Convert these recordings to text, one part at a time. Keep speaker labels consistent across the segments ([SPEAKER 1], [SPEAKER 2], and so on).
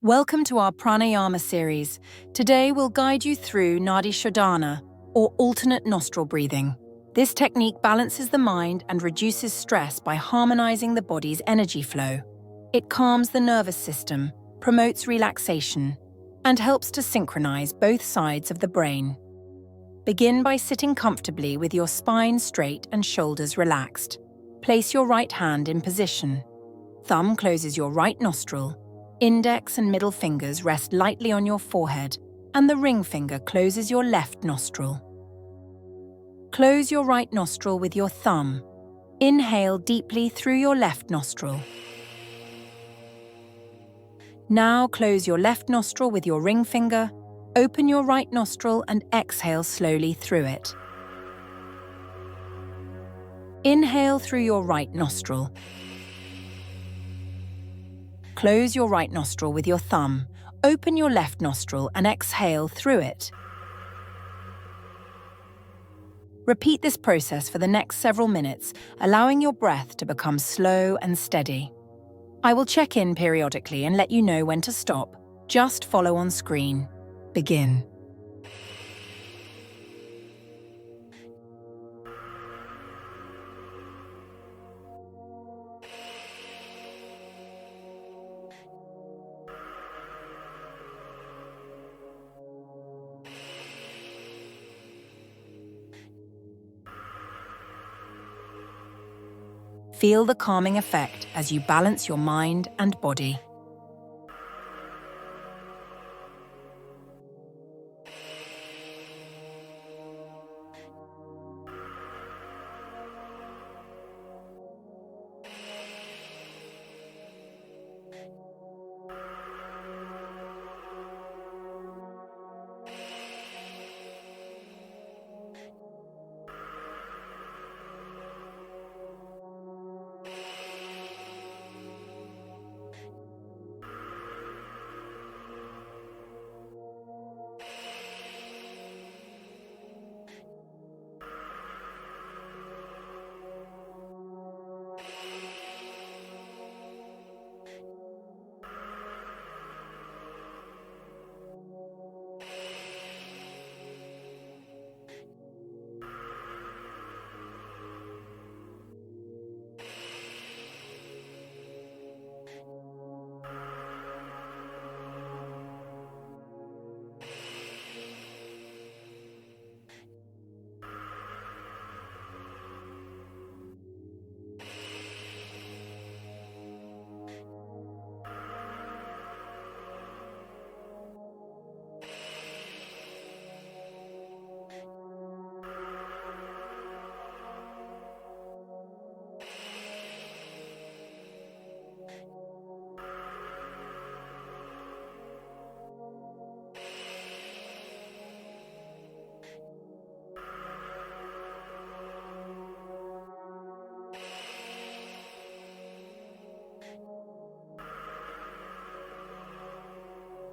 [SPEAKER 1] Welcome to our Pranayama series. Today we'll guide you through Nadi Shodhana, or Alternate Nostril Breathing. This technique balances the mind and reduces stress by harmonizing the body's energy flow. It calms the nervous system, promotes relaxation, and helps to synchronize both sides of the brain. Begin by sitting comfortably with your spine straight and shoulders relaxed. Place your right hand in position. Thumb closes your right nostril. Index and middle fingers rest lightly on your forehead, and the ring finger closes your left nostril. Close your right nostril with your thumb. Inhale deeply through your left nostril. Now close your left nostril with your ring finger, open your right nostril and exhale slowly through it. Inhale through your right nostril. Close your right nostril with your thumb, open your left nostril and exhale through it. Repeat this process for the next several minutes, allowing your breath to become slow and steady. I will check in periodically and let you know when to stop. Just follow on screen. Begin. Feel the calming effect as you balance your mind and body.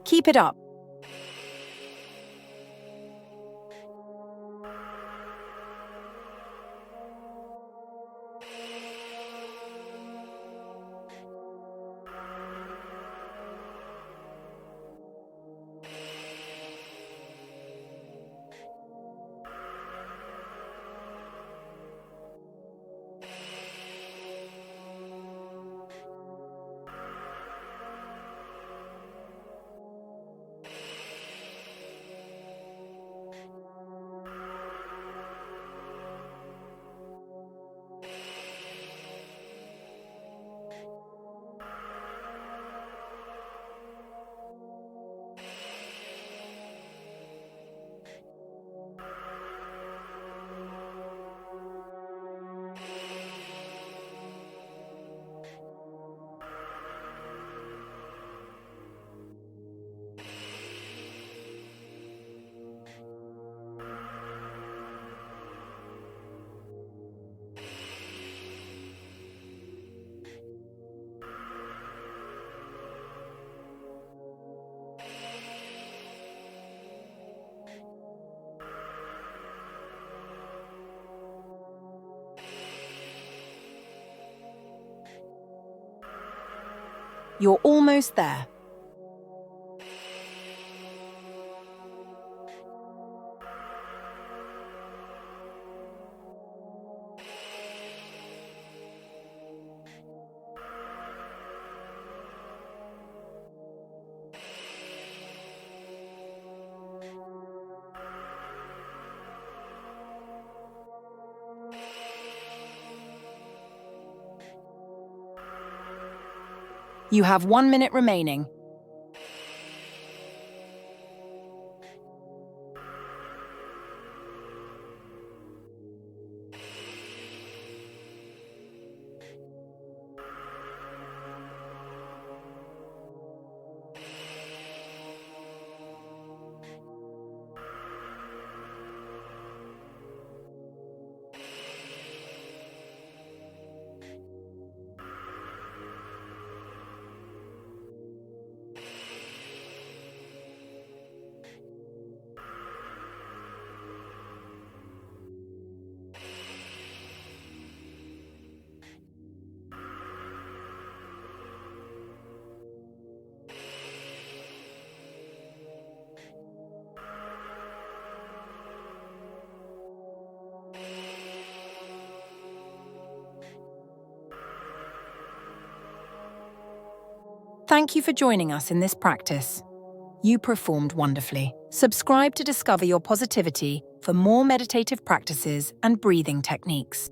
[SPEAKER 1] Keep it up. You're almost there. You have 1 minute remaining. Thank you for joining us in this practice. You performed wonderfully. Subscribe to discover your positivity for more meditative practices and breathing techniques.